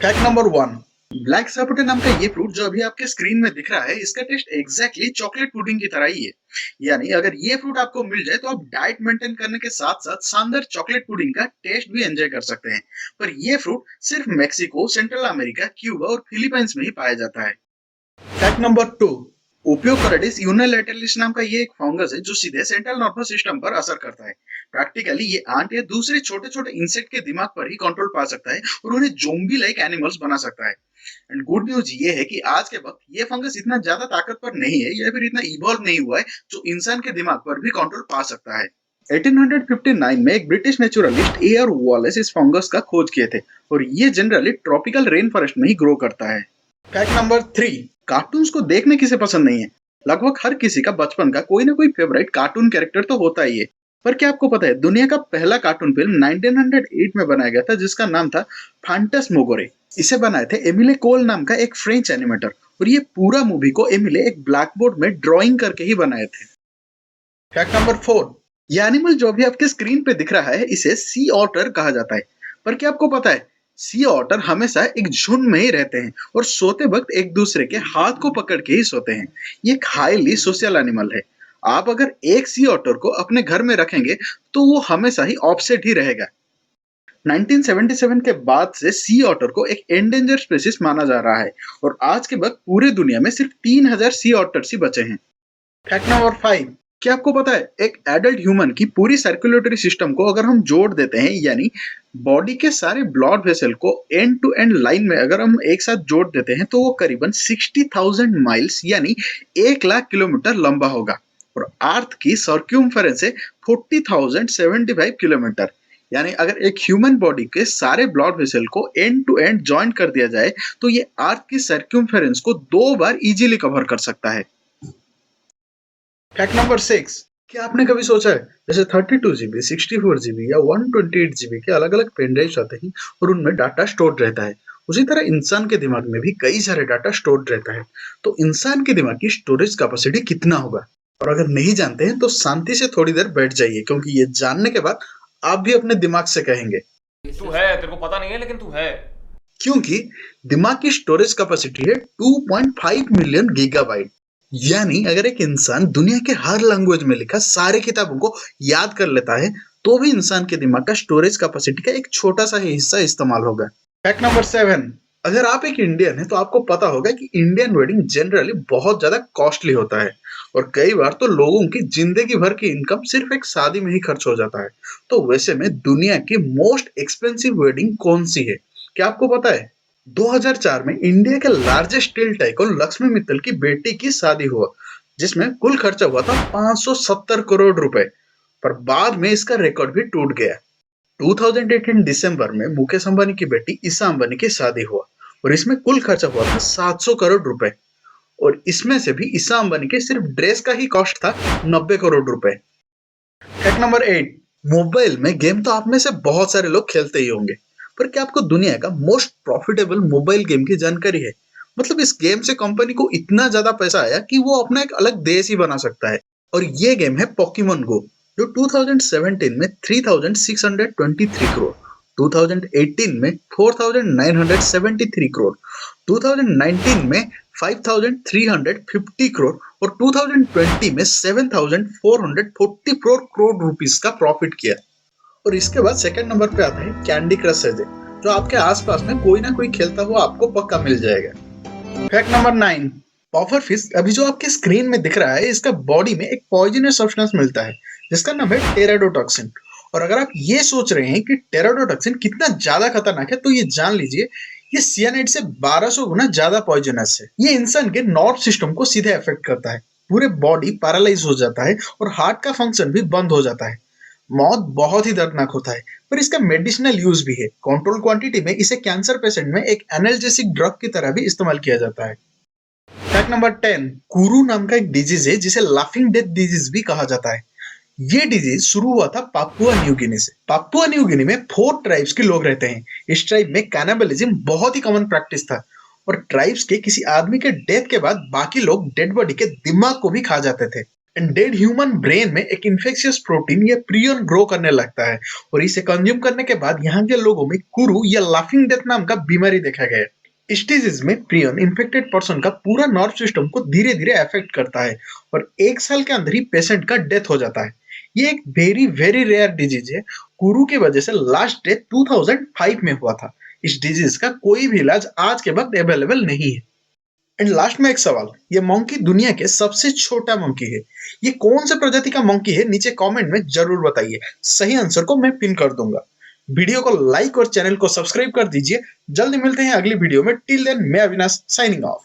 Fact number 1। Black सपोटे नाम का ये फ्रूट जो अभी आपके स्क्रीन में दिख रहा है, इसका टेस्ट एग्जैक्टली चॉकलेट पुडिंग की तरह ही है। यानी अगर ये फ्रूट आपको मिल जाए तो आप डाइट मेंटेन करने के साथ साथ शानदार चॉकलेट पुडिंग का टेस्ट भी एंजॉय कर सकते हैं। पर ये फ्रूट सिर्फ मेक्सिको, सेंट्रल अमेरिका, क्यूबा और फिलीपींस में ही पाया जाता है। Fact number 2। ओपियोकोरेडिस यूनिलैटरलिस नाम का ये एक फंगस है जो सीधे सेंट्रल नर्वस सिस्टम पर असर करता है। प्रैक्टिकली ये आंट या दूसरे छोटे छोटे इंसेक्ट के दिमाग पर ही कंट्रोल पा सकता है और उन्हें ज़ोंबी लाइक एनिमल्स बना सकता है। एंड गुड न्यूज ये है कि आज के वक्त ये फंगस इतना ज्यादा ताकतवर नहीं है या फिर इतना इवॉल्व नहीं हुआ है जो इंसान के दिमाग पर भी कंट्रोल पा सकता है। 1859 में एक ब्रिटिश नेचुरलिस्ट एयर वॉलेस इस फंगस का खोज किए थे और ये जनरली ट्रॉपिकल रेन फॉरेस्ट में ही ग्रो करता है। Fact number 3। कार्टून्स को देखने किसे पसंद नहीं है। लगभग हर किसी का बचपन का कोई ना कोई फेवरेट कार्टून कैरेक्टर तो होता ही है। पर क्या आपको पता है दुनिया का पहला कार्टून फिल्म 1908 में बनाया गया था जिसका नाम था फैंटस मोगोरे। इसे बनाए थे एमिले कोल नाम का एक फ्रेंच एनिमेटर और ये पूरा मूवी को एमिले एक ब्लैक बोर्ड में ड्राइंग करके ही बनाए थे। Fact number 4। ये एनिमल जो अभी आपके स्क्रीन पे दिख रहा है इसे सी ऑटर कहा जाता है। पर क्या आपको पता है सी ऑटर हमेशा एक झुंड में ही रहते हैं और सोते वक्त एक दूसरे के हाथ को पकड़ के ही सोते हैं। ये एक हाईली सोशल एनिमल है। आप अगर एक सी ऑटर को अपने घर में रखेंगे तो वो हमेशा ही ऑफसेट ही रहेगा। 1977 के बाद से सी ऑटर को एक एंडेंजर स्पीशीज माना जा रहा है और आज के वक्त पूरे दुनिया में सिर्फ 3000 सी ऑटर्स ही बचे हैं। Fact number 5। क्या आपको पता है एक एडल्ट ह्यूमन की पूरी सर्कुलेटरी सिस्टम को अगर हम जोड़ देते हैं यानी बॉडी के सारे ब्लड वेसल को एंड टू एंड लाइन में अगर हम एक साथ जोड़ देते हैं तो वो करीबन 60,000 माइल्स यानी 1 लाख किलोमीटर लंबा होगा और अर्थ की सर्क्यूम्फरेंस है 40,075 किलोमीटर। यानी अगर एक ह्यूमन बॉडी के सारे ब्लड वेसल को एंड टू एंड जॉइंट कर दिया जाए तो ये अर्थ की सर्क्यूम्फरेंस को 2 बार इजीली कवर कर सकता है। Fact number 6। क्या आपने कभी सोचा है जैसे 32 जीबी, 64 जीबी या 128 जीबी के अलग अलग पेन ड्राइव्स आते हैं और उनमें डाटा स्टोर रहता है, उसी तरह इंसान के दिमाग में भी कई सारे डाटा स्टोर रहता है। तो इंसान के दिमाग की स्टोरेज कैपेसिटी कितना होगा? और अगर नहीं जानते हैं तो शांति से थोड़ी देर बैठ जाइए क्योंकि ये जानने के बाद आप भी अपने दिमाग से कहेंगे तू है, तेरे को पता नहीं है लेकिन तू है। क्योंकि दिमाग की स्टोरेज कैपेसिटी है 2.5 मिलियन गीगाबाइट। यानी अगर एक इंसान दुनिया के हर लैंग्वेज में लिखा सारे किताबों को याद कर लेता है तो भी इंसान के दिमाग का स्टोरेज कैपेसिटी का एक छोटा सा ही हिस्सा इस्तेमाल होगा। Fact number 7। अगर आप एक इंडियन है तो आपको पता होगा कि इंडियन वेडिंग जनरली बहुत ज्यादा कॉस्टली होता है और कई बार तो लोगों की जिंदगी भर की इनकम सिर्फ एक शादी में ही खर्च हो जाता है। तो वैसे में दुनिया की मोस्ट एक्सपेंसिव वेडिंग कौन सी है? क्या आपको पता है? 2004 में इंडिया के largest steel tycoon Lakshmi Mittal की बेटी की शादी हुआ जिसमें कुल खर्चा हुआ था 570 करोड़ रुपए। पर बाद में इसका रिकॉर्ड भी टूट गया। 2018 दिसंबर में मुकेश अंबानी की बेटी ईशा अंबानी की शादी हुआ और इसमें कुल खर्चा हुआ था 700 करोड़ रुपए और इसमें से भी ईशा अंबानी के सिर्फ ड्रेस का ही कॉस्ट था 90 करोड़ रुपए। Fact number 8। मोबाइल में गेम तो आप में से बहुत सारे लोग खेलते ही होंगे पर क्या आपको दुनिया का मोस्ट प्रॉफिटेबल मोबाइल गेम की जानकारी है? मतलब इस गेम से कंपनी को इतना ज्यादा पैसा आया कि वो अपना एक अलग देश ही बना सकता है और ये गेम है पोकेमॉन गो जो 2017 में 3623 करोड़, 2018 में 4973 करोड़, 2019 में 5350 करोड़ और 2020 में 7444 करोड़ रुपीस का प्रॉफिट किया। और इसके बाद सेकंड नंबर पे आता है कैंडी क्रश है जो आपके आसपास में कोई ना कोई खेलता हुआ आपको पक्का मिल जाएगा। Fact number 9। पॉपर फिश अभी जो आपके स्क्रीन में दिख रहा है इसका बॉडी में एक पॉइजनस सब्सटेंस मिलता है जिसका नाम है टेराडोटॉक्सिन। और अगर आप ये सोच रहे हैं कि टेराडोटॉक्सिन कितना ज्यादा खतरनाक है तो ये जान लीजिए ये सियानाइड से 1200 गुना ज्यादा पॉइजनस है। ये इंसान के नर्व सिस्टम को सीधे अफेक्ट करता है, पूरे बॉडी पैरालाइज हो जाता है और हार्ट का फंक्शन भी बंद हो जाता है। मौत बहुत ही दर्दनाक होता है पर इसका मेडिसिनल यूज भी है। कंट्रोल क्वांटिटी में इसे कैंसर पेशेंट में एक एनाल्जेसिक ड्रग की तरह भी इस्तेमाल किया जाता है। Fact number 10। कुरू नाम का एक डिजीज है जिसे लाफिंग डेथ डिजीज भी कहा जाता है। ये डिजीज शुरू हुआ था पापुआ न्यू गिनी से। पापुआ न्यू गिनी में 4 ट्राइब्स के लोग रहते हैं। इस ट्राइब में कैनिबलिज्म बहुत ही कॉमन प्रैक्टिस था और ट्राइब्स के किसी आदमी के डेथ के बाद बाकी लोग डेड बॉडी के दिमाग को भी खा जाते थे। एंड डेड ह्यूमन ब्रेन में एक इन्फेक्शियस प्रोटीन या प्रियन ग्रो करने लगता है और इसे कंज्यूम करने के बाद यहाँ के लोगों में कुरु या लाफिंग डेथ नाम का बीमारी देखा गया है। इस डिजीज में प्रियन इन्फेक्टेड पर्सन का पूरा नर्व सिस्टम को धीरे धीरे अफेक्ट करता है और 1 साल के अंदर ही पेशेंट का डेथ हो जाता है। ये एक वेरी वेरी रेयर डिजीज है। कुरु की वजह से लास्ट डेथ 2005 में हुआ था। इस डिजीज का कोई भी इलाज आज के वक्त अवेलेबल नहीं है। एंड लास्ट में एक सवाल, ये मंकी दुनिया के सबसे छोटा मंकी है। ये कौन से प्रजाति का मंकी है, नीचे कमेंट में जरूर बताइए। सही आंसर को मैं पिन कर दूंगा। वीडियो को लाइक और चैनल को सब्सक्राइब कर दीजिए। जल्दी मिलते हैं अगली वीडियो में। टिल देन मैं अविनाश साइनिंग ऑफ।